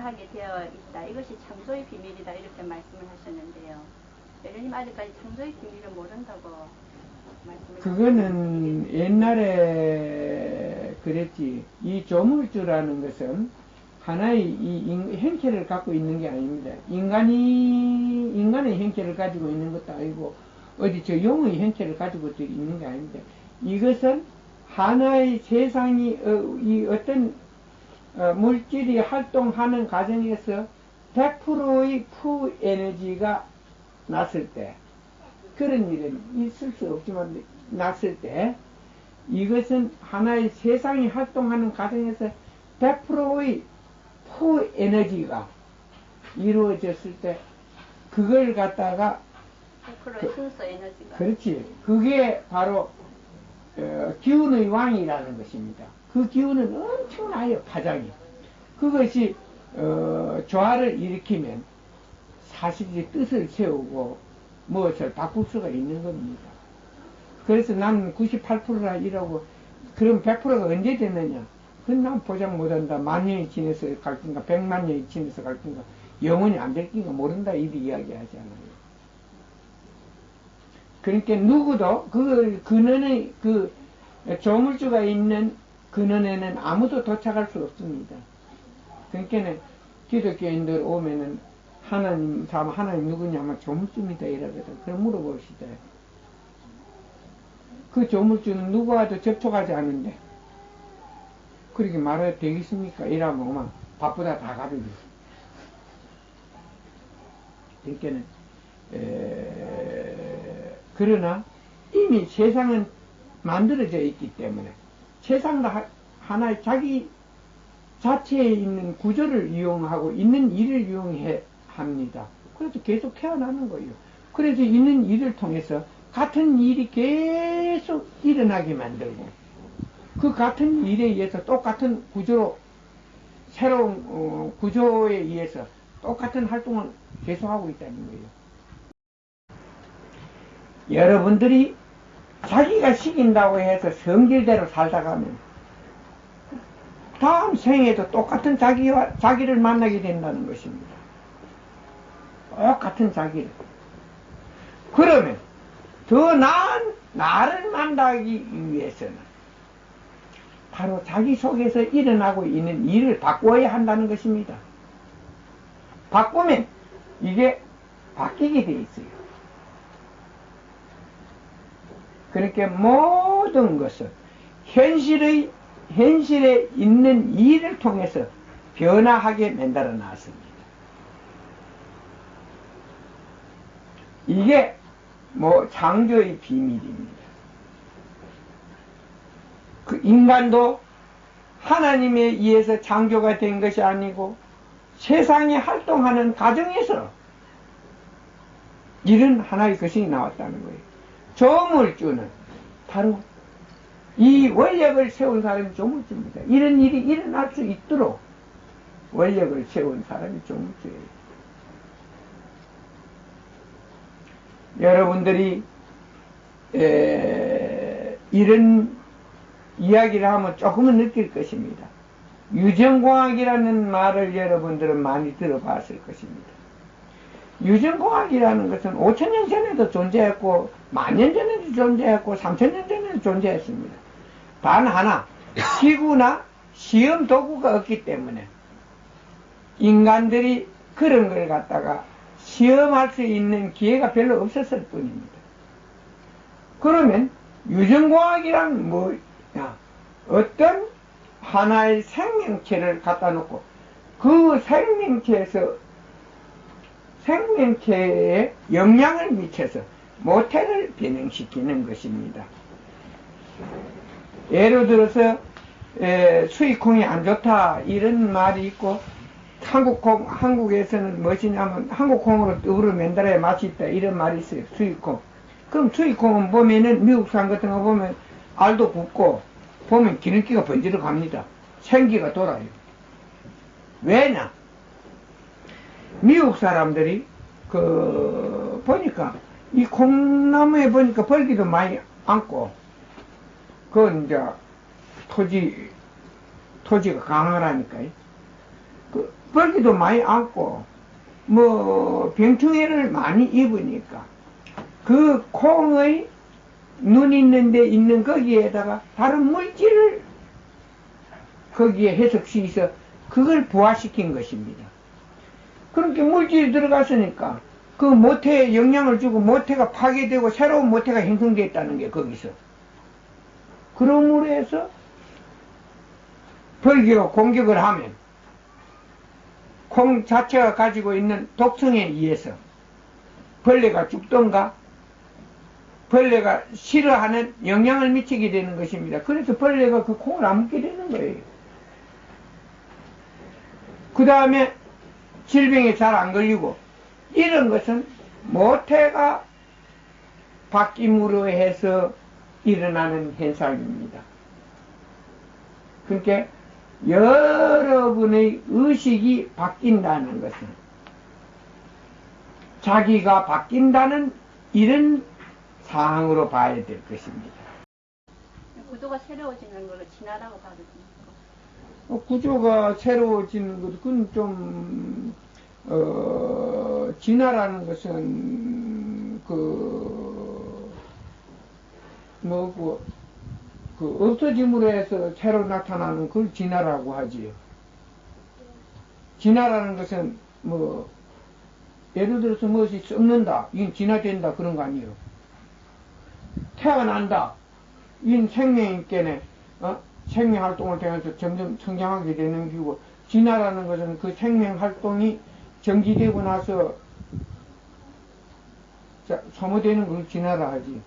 변화하게 되어 있다. 이것이 창조의 비밀이다. 이렇게 말씀을 하셨는데요. 예수님 아직까지 창조의 비밀을 모른다고 말씀을 그거는 옛날에 그랬지. 이 조물주라는 것은 하나의 이 형체를 갖고 있는 게 아닙니다. 인간의 형체를 가지고 있는 것도 아니고, 어디 저 용의 형체를 가지고 있는 게 아닙니다. 이것은 하나의 세상이, 이 어떤, 물질이 활동하는 과정에서 100%의 푸 에너지가 났을 때, 그런 일은 있을 수 없지만, 났을 때, 이것은 하나의 세상이 활동하는 과정에서 100%의 푸 에너지가 이루어졌을 때, 그걸 갖다가 100%의 순서 에너지가. 그렇지. 그게 바로 기운의 왕이라는 것입니다. 그 기운은 엄청나요. 파장이. 그것이 조화를 일으키면 사실이 뜻을 세우고 무엇을 바꿀 수가 있는 겁니다. 그래서 나는 98%라 이러고, 그럼 100%가 언제 됐느냐? 그건 난 보장 못한다. 만 년이 지나서 갈 건가, 100만 년이 지나서 갈 건가, 영원히 안 될 건가 모른다. 이렇게 이야기하잖아요. 그러니까 누구도 근원의 그 조물주가 있는 근원에는 아무도 도착할 수 없습니다. 그러니까는 기독교인들 오면은 하나님 누구냐면 조물주입니다 이러거든. 그럼 물어봅시다. 그 조물주는 누구와도 접촉하지 않는데 그렇게 말해도 되겠습니까? 이러면 오면 바쁘다 다 가버리죠. 그러니까는 그러나 이미 세상은 만들어져 있기 때문에 세상도 하나의 자기 자체에 있는 구조를 이용하고 있는 일을 이용해 합니다. 그래서 계속 태어나는 거예요. 그래서 있는 일을 통해서 같은 일이 계속 일어나게 만들고 그 같은 일에 의해서 똑같은 구조로 새로운 구조에 의해서 똑같은 활동을 계속하고 있다는 거예요. 여러분들이 자기가 시킨다고 해서 성질대로 살다 가면 다음 생에도 똑같은 자기를 만나게 된다는 것입니다. 똑같은 자기를. 그러면 더 나은 나를 만나기 위해서는 바로 자기 속에서 일어나고 있는 일을 바꿔야 한다는 것입니다. 바꾸면 이게 바뀌게 돼 있어요. 그러니까 모든 것은 현실에 있는 일을 통해서 변화하게 만들어 놨습니다. 이게 창조의 비밀입니다. 그 인간도 하나님에 의해서 창조가 된 것이 아니고 세상이 활동하는 과정에서 이런 하나의 것이 나왔다는 거예요. 조물주는 바로 이 원력을 세운 사람이 조물주입니다. 이런 일이 일어날 수 있도록 원력을 세운 사람이 조물주예요. 여러분들이 이런 이야기를 하면 조금은 느낄 것입니다. 유전공학이라는 말을 여러분들은 많이 들어봤을 것입니다. 유전공학이라는 것은 5,000년 전에도 존재했고, 10,000년 전에도 존재했고, 3,000년 전에도 존재했습니다. 단 하나, 기구나 시험 도구가 없기 때문에 인간들이 그런 걸 갖다가 시험할 수 있는 기회가 별로 없었을 뿐입니다. 그러면 유전공학이란 뭐냐? 어떤 하나의 생명체를 갖다 놓고 그 생명체에 영향을 미쳐서 모태를 변형시키는 것입니다. 예를 들어서 수익콩이 안 좋다 이런 말이 있고, 한국에서는 무엇이냐면 한국콩으로 떡으로 만들어야 맛이 있다 이런 말이 있어요. 수익콩. 그럼 수익콩은 보면은 미국산 같은 거 보면 알도 굵고 보면 기름기가 번지러 갑니다. 생기가 돌아요. 왜냐? 미국 사람들이 보니까 이 콩나무에 보니까 벌기도 많이 안고, 그건 이제 토지가 강하라니까요. 벌기도 많이 안고 뭐 병충해를 많이 입으니까 그 콩의 눈 있는 데 있는 거기에다가 다른 물질을 거기에 해석시켜서 그걸 부화시킨 것입니다. 그렇게 물질이 들어갔으니까 그 모태에 영향을 주고 모태가 파괴되고 새로운 모태가 형성됐다는 게 거기서. 그러므로 해서 벌기로 공격을 하면 콩 자체가 가지고 있는 독성에 의해서 벌레가 죽던가 벌레가 싫어하는 영향을 미치게 되는 것입니다. 그래서 벌레가 그 콩을 안 먹게 되는 거예요. 그 다음에 질병에 잘 안 걸리고 이런 것은 모태가 바뀜으로 해서 일어나는 현상입니다. 그러니까 여러분의 의식이 바뀐다는 것은 자기가 바뀐다는 이런 사항으로 봐야 될 것입니다. 구조가 새로워지는 걸 진화라고 봐도 됩니까? 구조가 새로워지는 것, 그건 좀, 진화라는 것은, 없어짐으로 해서 새로 나타나는 걸 진화라고 하지요. 진화라는 것은, 예를 들어서 무엇이 썩는다, 이건 진화된다, 그런 거 아니에요. 태어난다, 이건 생명있겠네, 생명활동을 통해서 점점 성장하게 되는 기고, 진화라는 것은 그 생명활동이 정지되고 나서 소모되는 걸 진화라 하지.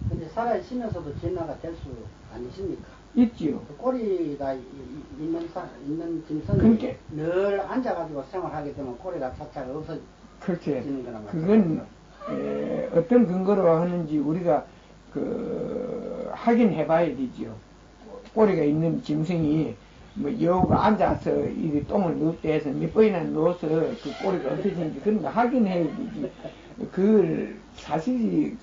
근데 살아있으면서도 진화가 될 수 아니십니까? 있지요. 꼬리가 있는 짐승이 그러니까, 늘 앉아가지고 생활하게 되면 꼬리가 차차가 없어지는 거란 말이죠. 그건 어떤 근거로 하는지 우리가 확인해 봐야 되지요. 꼬리가 있는 짐승이 여우가 앉아서 이 똥을 누울 때 해서 몇 번이나 누워서 그 꼬리가 없어지는지 그런 거 확인해야 되지. 그 사실이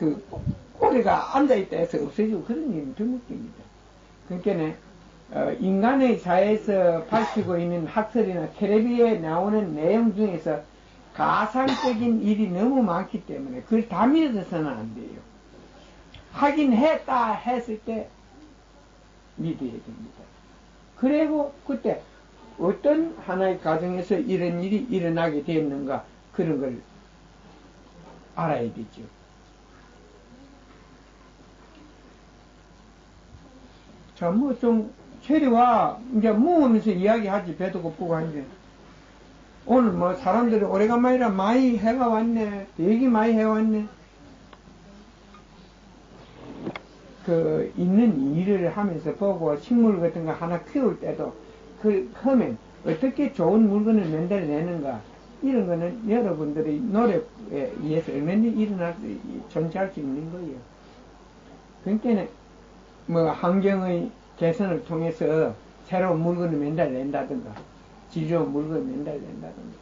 꼬리가 앉아있다 해서 없어지고 그런 일은 드물습니다. 그러니까 인간의 사회에서 밝히고 있는 학설이나 텔레비에 나오는 내용 중에서 가상적인 일이 너무 많기 때문에 그걸 다 믿어서는 안 돼요. 확인했다 했을 때 믿어야 됩니다. 그리고 그때 어떤 하나의 가정에서 이런 일이 일어나게 되었는가 그런 걸 알아야 되죠. 자, 좀 체리와 이제 모으면서 이야기하지. 배도 고프고 한데 오늘 사람들이 오래간만이라 많이 해가 왔네. 되게 많이 해왔네. 있는 일을 하면서 보고 식물 같은 거 하나 키울 때도 하면 어떻게 좋은 물건을 만들어내는가 이런 거는 여러분들의 노력에 의해서 얼마든지 존재할 수 있는 거예요. 그러니까 환경의 개선을 통해서 새로운 물건을 만들어낸다든가 지좋은 물건을 만들어낸다든가